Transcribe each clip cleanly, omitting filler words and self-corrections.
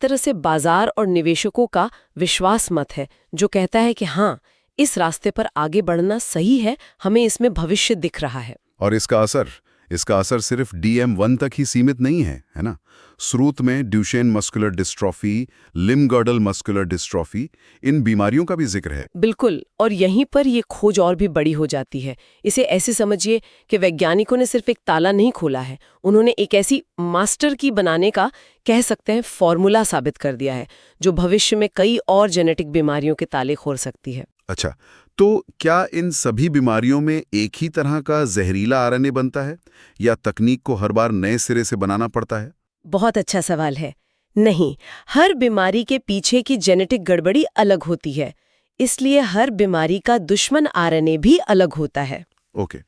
तरह से बाजार और निवेशकों का विश्वास मत है जो कहता है कि हाँ, इस रास्ते पर आगे बढ़ना सही है, हमें इसमें भविष्य दिख रहा है। और इसका असर सिर्फ DM1 तक ही सीमित नहीं है ना? स्रोत में Duchenne muscular dystrophy, limb girdle muscular dystrophy, इन बीमारियों का भी जिक्र है। बिल्कुल, और यहीं पर ये खोज और भी बड़ी हो जाती है। इसे ऐसे समझिए कि वैज्ञानिकों ने सिर्फ एक ताला नहीं खोला है, उन्होंने एक ऐसी मास्टर की बनाने का, कह सकते हैं, फॉर्मूला साबित कर दिया है जो भविष्य में कई और जेनेटिक बीमारियों के ताले खोल सकती है। अच्छा, तो क्या इन सभी बीमारियों में एक ही तरह का जहरीला RNA बनता है या तकनीक को हर बार नए सिरे से बनाना पड़ता है? बहुत अच्छा सवाल है। नहीं, हर बीमारी के पीछे की जेनेटिक गड़बड़ी अलग होती है, इसलिए हर बीमारी का दुश्मन RNA भी अलग होता है। ओके।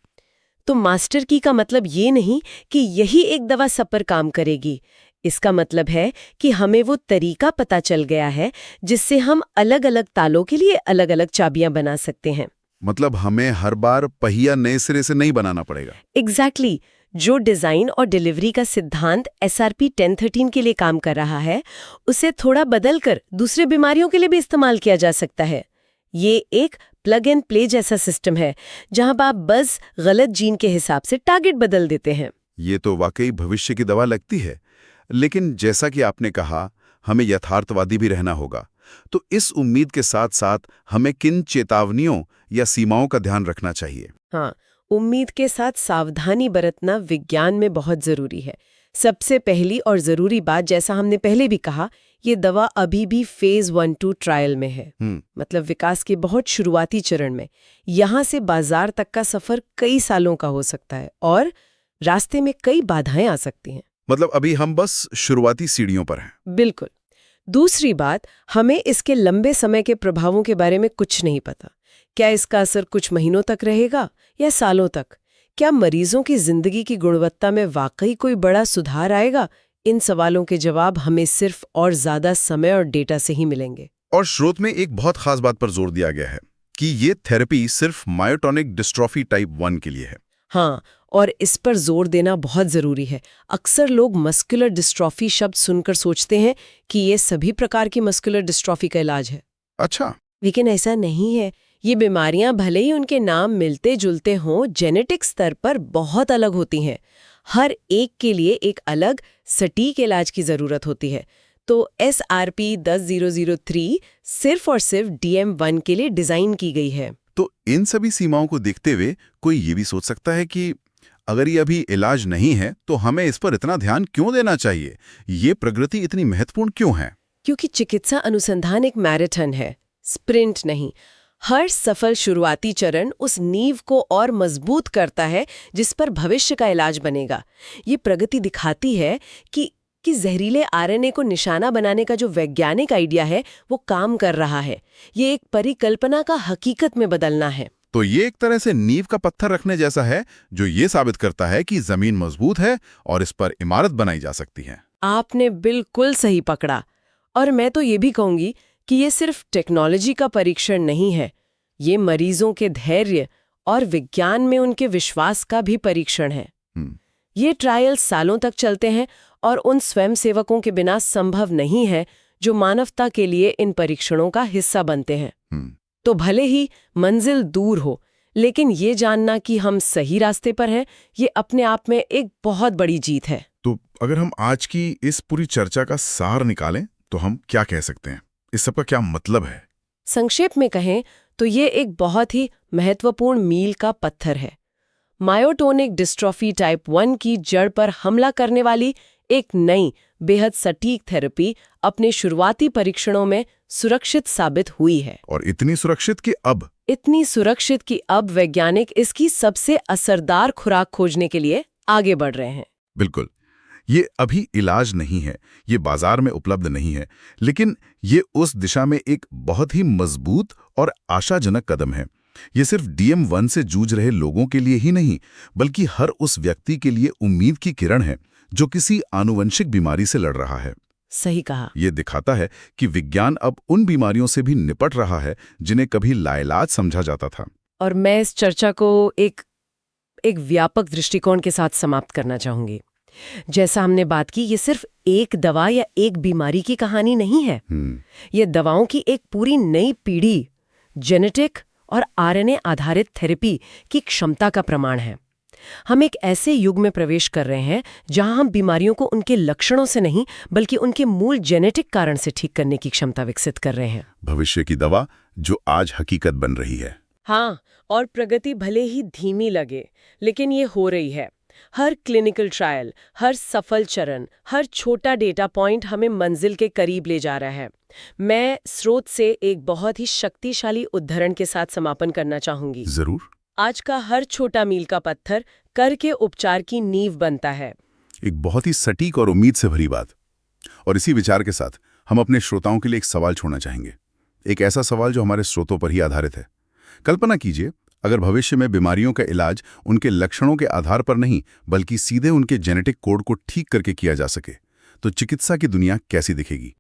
तो मास्टर की का मतलब ये नहीं कि यही एक दवा सब पर काम करेगी। इसका मतलब है कि हमें वो तरीका पता चल गया है जिससे हम अलग अलग तालों के लिए अलग अलग चाबियां बना सकते हैं। मतलब हमें हर बार पहिया नए सिरे से नहीं बनाना पड़ेगा। एग्जैक्टली। जो डिजाइन और डिलीवरी का सिद्धांत SRP 1013 के लिए काम कर रहा है, उसे थोड़ा बदलकर दूसरे बीमारियों के लिए भी इस्तेमाल किया जा सकता है। ये एक प्लग एंड प्ले जैसा सिस्टम है जहां आप बस गलत जीन के हिसाब से टारगेट बदल देते हैं। ये तो वाकई भविष्य की दवा लगती है। लेकिन जैसा कि आपने कहा, हमें यथार्थवादी भी रहना होगा। तो इस उम्मीद के साथ साथ हमें किन चेतावनियों या सीमाओं का ध्यान रखना चाहिए? हाँ, उम्मीद के साथ सावधानी बरतना विज्ञान में बहुत जरूरी है। सबसे पहली और जरूरी बात, जैसा हमने पहले भी कहा, ये दवा अभी भी फेज 1-2 ट्रायल में है, मतलब विकास के बहुत शुरुआती चरण में। यहाँ से बाजार तक का सफर कई सालों का हो सकता है और रास्ते में कई बाधाएं आ सकती हैं। मतलब अभी हम बस शुरुआती सीढ़ियों पर हैं। बिल्कुल। दूसरी बात, हमें इसके लंबे समय के प्रभावों के बारे में कुछ नहीं पता। क्या इसका असर कुछ महीनों तक रहेगा या सालों तक? क्या मरीजों की जिंदगी की गुणवत्ता में वाकई कोई बड़ा सुधार आएगा? इन सवालों के जवाब हमें सिर्फ और ज्यादा समय और डेटा से ही मिलेंगे। और स्रोत में एक बहुत खास बात पर जोर दिया गया है कि ये थेरेपी सिर्फ मायोटोनिक डिस्ट्रॉफी टाइप 1 के लिए है। हाँ, और इस पर जोर देना बहुत जरूरी है। अक्सर लोग मस्कुलर डिस्ट्रॉफी शब्द सुनकर सोचते हैं कि ये सभी प्रकार की मस्कुलर डिस्ट्रॉफी का इलाज है। अच्छा। लेकिन ऐसा नहीं है। ये बीमारियां भले ही उनके नाम मिलते जुलते हों, जेनेटिक स्तर पर बहुत अलग होती हैं। हर एक के लिए एक अलग सटीक इलाज की जरूरत होती है। तो SRP 10003 सिर्फ और सिर्फ DM1 के लिए डिजाइन की गई है। तो इन सभी सीमाओं को देखते हुए कोई ये भी सोच सकता है कि अगर ये अभी इलाज नहीं है तो हमें इस पर इतना ध्यान क्यों देना चाहिए? ये प्रगति इतनी महत्वपूर्ण क्यों है? क्योंकि चिकित्सा अनुसंधान एक मैराथन है, स्प्रिंट नहीं। हर सफल शुरुआती चरण उस नींव को और मजबूत करता है जिस पर भविष्य का इलाज बनेगा। ये प्रगति दिखाती है कि जहरीले RNA को निशाना बनाने का जो वैज्ञानिक आइडिया है वो काम कर रहा है। ये एक परिकल्पना का हकीकत में बदलना है। तो ये एक तरह से नींव का पत्थर रखने जैसा है जो ये साबित करता है कि जमीन मजबूत है और इस पर इमारत बनाई जा सकती है। आपने बिल्कुल सही पकड़ा। और मैं तो ये भी कहूंगी कि ये सिर्फ टेक्नोलॉजी का परीक्षण नहीं है, ये मरीजों के धैर्य और विज्ञान में उनके विश्वास का भी परीक्षण है। ये ट्रायल सालों तक चलते हैं और उन स्वयंसेवकों के बिना संभव नहीं है जो मानवता के लिए इन परीक्षणों का हिस्सा बनते हैं। तो भले ही मंजिल दूर हो, लेकिन ये जानना कि हम सही रास्ते पर हैं, ये अपने आप में एक बहुत बड़ी जीत है। तो अगर हम आज की इस पूरी चर्चा का सार निकालें तो हम क्या कह सकते हैं? इस सब का क्या मतलब है? संक्षेप में कहें तो ये एक बहुत ही महत्वपूर्ण मील का पत्थर है। मायोटोनिक डिस्ट्रॉफी टाइप 1 की जड़ पर हमला करने वाली एक नई बेहद सटीक थेरेपी अपने शुरुआती परीक्षणों में सुरक्षित साबित हुई है। और इतनी सुरक्षित कि अब वैज्ञानिक इसकी सबसे असरदार खुराक खोजने के लिए आगे बढ़ रहे हैं। बिल्कुल। ये अभी इलाज नहीं है, ये बाजार में उपलब्ध नहीं है, लेकिन ये उस दिशा में एक बहुत ही मजबूत और आशाजनक कदम है। ये सिर्फ DM1 से जूझ रहे लोगों के लिए ही नहीं, बल्कि हर उस व्यक्ति के लिए उम्मीद की किरण है जो किसी आनुवंशिक बीमारी से लड़ रहा है। सही कहा। ये दिखाता है कि विज्ञान अब उन बीमारियों से भी निपट रहा है जिन्हें कभी लाइलाज समझा जाता था। और मैं इस चर्चा को एक व्यापक दृष्टिकोण के साथ समाप्त करना चाहूंगी। जैसा हमने बात की, ये सिर्फ एक दवा या एक बीमारी की कहानी नहीं है। ये दवाओं की एक पूरी नई पीढ़ी, जेनेटिक और आरएनए आधारित थेरेपी की क्षमता का प्रमाण है। हम एक ऐसे युग में प्रवेश कर रहे हैं जहां हम बीमारियों को उनके लक्षणों से नहीं बल्कि उनके मूल जेनेटिक कारण से ठीक करने की क्षमता विकसित कर रहे हैं। भविष्य की दवा जो आज हकीकत बन रही है। हाँ, और प्रगति भले ही धीमी लगे, लेकिन ये हो रही है। हर क्लिनिकल ट्रायल, हर सफल चरण, हर छोटा डेटा पॉइंट हमें मंजिल के करीब ले जा रहा है। मैं स्रोत से एक बहुत ही शक्तिशाली उद्धरण के साथ समापन करना चाहूंगी। जरूर। आज का हर छोटा मील का पत्थर कर के उपचार की नींव बनता है। एक बहुत ही सटीक और उम्मीद से भरी बात। और इसी विचार के साथ हम अपने श्रोताओं के लिए एक सवाल छोड़ना चाहेंगे। एक ऐसा सवाल जो हमारे स्रोतों पर ही आधारित है। कल्पना कीजिए, अगर भविष्य में बीमारियों का इलाज उनके लक्षणों के आधार पर नहीं बल्कि सीधे उनके जेनेटिक कोड को ठीक करके किया जा सके, तो चिकित्सा की दुनिया कैसी दिखेगी?